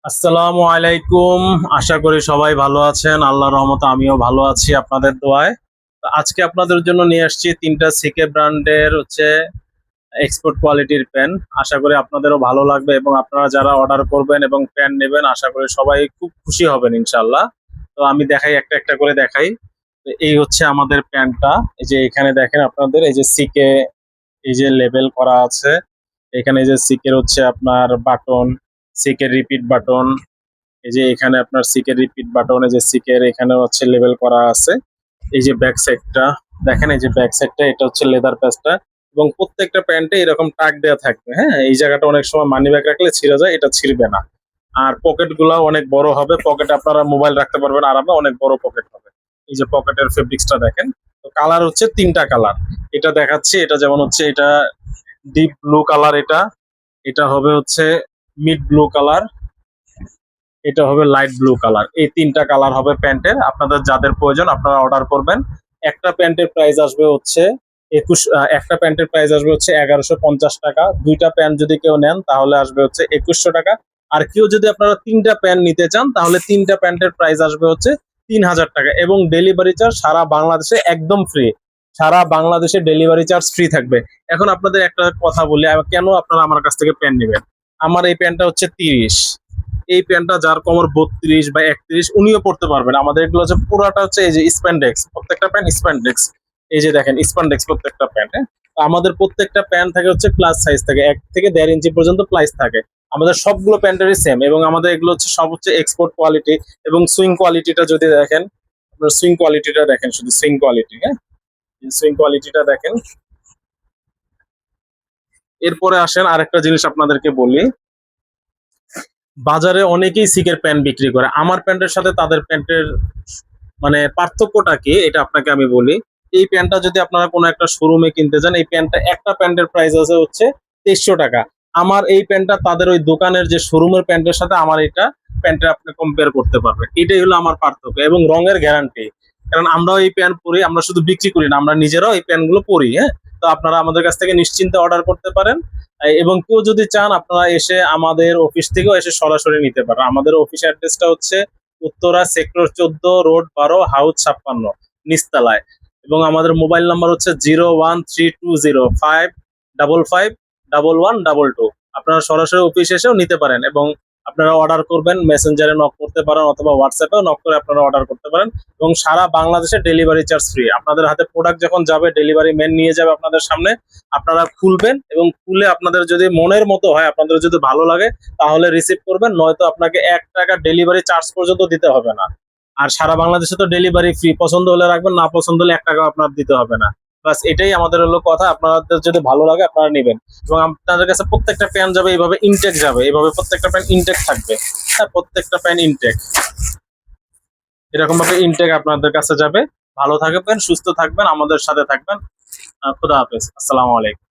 আসসালামু আলাইকুম। আশা করি সবাই ভালো আছেন। আল্লাহর রহমতে আমিও ভালো আছি আপনাদের দোয়ায়। তো আজকে আপনাদের জন্য নিয়ে আসছি ৩ টা সিকে ব্র্যান্ডের এক্সপোর্ট কোয়ালিটির পেন। আশা করি আপনাদেরও ভালো লাগবে এবং আপনারা যারা অর্ডার করবেন এবং পেন নেবেন আশা করি সবাই খুব খুশি হবেন ইনশাআল্লাহ। তো আমি দেখাই একটা করে দেখাই। তো এই হচ্ছে আমাদের প্যান্টটা। এই যে এখানে দেখেন আপনাদের এই যে সিকে এই যে লেবেল করা আছে। এখানে এই যে সিকের হচ্ছে আপনার বাটন, সিকের রিপিট বাটন, এই যে এখানে আপনার সিকের রিপিট বাটন, এই যে সিকের এখানে হচ্ছে লেবেল করা আছে। এই যে ব্যাক সাইডটা দেখেন, এই যে ব্যাক সাইডটা এটা হচ্ছে লেদার প্যাচটা এবং প্রত্যেকটা প্যান্টে এরকম টাক দেওয়া থাকবে। হ্যাঁ, এই জায়গাটা অনেক সময় মানি ব্যাগ রাখলে ছিঁড়ে যায়, এটা ছিঁড়বে না। আর পকেট গুলা অনেক বড় হবে, পকেটে আপনারা মোবাইল রাখতে পারবেন আরামে, অনেক বড় পকেট হবে। এই যে পকেটের ফেব্রিক্সটা দেখেন। তো কালার হচ্ছে ৩টা কালার। এটা দেখাচ্ছি, এটা যেমন হচ্ছে এটা ডিপ ব্লু কালার, এটা হবে হচ্ছে মিড ব্লু কালার, এটা হবে লাইট ব্লু কালার। এই ৩টা কালার হবে প্যান্টের। আপনাদের যাদের প্রয়োজন আপনারা অর্ডার করবেন। একটা প্যান্টের প্রাইস আসবে হচ্ছে ২১, একটা প্যান্টের প্রাইস আসবে হচ্ছে ১১৫০ টাকা। ২টা প্যান্ট যদি কেউ নেন তাহলে আসবে হচ্ছে ২১০০ টাকা। আর কেউ যদি আপনারা ৩টা প্যান্ট নিতে চান তাহলে ৩টা প্যান্টের প্রাইস আসবে হচ্ছে ৩০০০ টাকা এবং ডেলিভারি চার্জ সারা বাংলাদেশে একদম ফ্রি। সারা বাংলাদেশে ডেলিভারি চার্জ ফ্রি থাকবে। এখন আপনাদের একটা কথা বলি, কেন আপনারা আমার কাছ থেকে প্যান্ট নেবেন? আমার এই প্যান্টটা হচ্ছে ৩০, এই প্যান্টটা যার কোমর ৩২ বা ৩১ উনিও পড়তে পারবেন। আমাদের এগুলো হচ্ছে পুরাটা হচ্ছে এই যে স্প্যান্ডেক্স, প্রত্যেকটা প্যান্ট স্প্যান্ডেক্স। এই যে দেখেন স্প্যান্ডেক্স প্রত্যেকটা প্যান্ট। হ্যাঁ, আমাদের প্রত্যেকটা প্যান্ট থাকে হচ্ছে প্লাস সাইজ থাকে, ১ থেকে ১.৫ ইঞ্চি পর্যন্ত প্লাস থাকে। আমাদের সবগুলো প্যান্টেরই সেম এবং আমাদের এগুলো হচ্ছে সব হচ্ছে এক্সপোর্ট কোয়ালিটি। এবং সুইং কোয়ালিটিটা যদি দেখেন, আপনার সুইং কোয়ালিটিটা দেখেন, শুধু সুইং কোয়ালিটি। হ্যাঁ, সুইং কোয়ালিটিটা দেখেন। এরপরে আসেন আরেকটা জিনিস আপনাদেরকে বলি, বাজারে অনেকেই সিকের প্যান্ট বিক্রি করে। আমার প্যান্টের সাথে তাদের প্যান্টের মানে পার্থক্যটা কি এটা আপনাকে আমি বলি। এই প্যান্টটা যদি আপনারা কোনো একটা শোরুমে কিনতে যান, এই প্যান্টটা একটা প্যান্টের প্রাইস আছে হচ্ছে ২৩০০ টাকা। আমার এই প্যান্টটা তাদের ওই দোকানের যে শোরুমের প্যান্টের সাথে আমার এটা প্যান্টটা আপনি কম্পেয়ার করতে পারবেন। এটাই হলো আমার পার্থক্য এবং রঙের গ্যারান্টি। কারণ আমরাও এই প্যান্ট পরি, আমরা শুধু বিক্রি করি না, আমরা নিজেরাও এই প্যান্টগুলো পরি। হ্যাঁ, তো আপনারা আমাদের কাছ থেকে নিশ্চিন্তে অর্ডার করতে পারেন। এবং কেউ যদি চান আপনারা এসে আমাদের অফিস থেকেও এসে সরাসরি নিতে পারেন। আমাদের অফিস অ্যাড্রেসটা হচ্ছে উত্তরা সেক্টর ১৪ রোড ১২ হাউস ৫৬ নিচতলায়। এবং আমাদের মোবাইল নাম্বার হচ্ছে 0132055511122। আপনারা সরাসরি অফিস এসেও নিতে পারেন এবং আপনারা অর্ডার করবেন, মেসেঞ্জারে নক করতে পারেন অথবা হোয়াটসঅ্যাপেও নক করে আপনারা অর্ডার করতে পারেন এবং সারা বাংলাদেশে ডেলিভারি চার্জ ফ্রি। আপনাদের হাতে প্রোডাক্ট যখন যাবে ডেলিভারি ম্যান নিয়ে যাবে আপনাদের সামনে, আপনারা খুলবেন এবং খুলে আপনাদের যদি মনের মতো হয়, আপনাদের যদি ভালো লাগে তাহলে রিসিভ করবেন, নয়তো আপনাকে ১ টাকা ডেলিভারি চার্জ পর্যন্ত দিতে হবে না। আর সারা বাংলাদেশে তো ডেলিভারি ফ্রি, পছন্দ হলে রাখবেন, না পছন্দ হলে ১ টাকা আপনার দিতে হবে না। বাস এটাই আমাদের হলো কথা। আপনাদের যদি ভালো লাগে আপনারা নেবেন এবং আপনাদের কাছে প্রত্যেকটা প্যান্ট যাবে এইভাবে ইনটেক যাবে, এইভাবে প্রত্যেকটা প্যান্ট ইনটেক থাকবে। হ্যাঁ, প্রত্যেকটা প্যান্ট ইনটেক এরকম ভাবে ইনটেক আপনাদের কাছে যাবে। ভালো থাকবেন, সুস্থ থাকবেন, আমাদের সাথে থাকবেন। খুদা হাফেজ, আসসালামু আলাইকুম।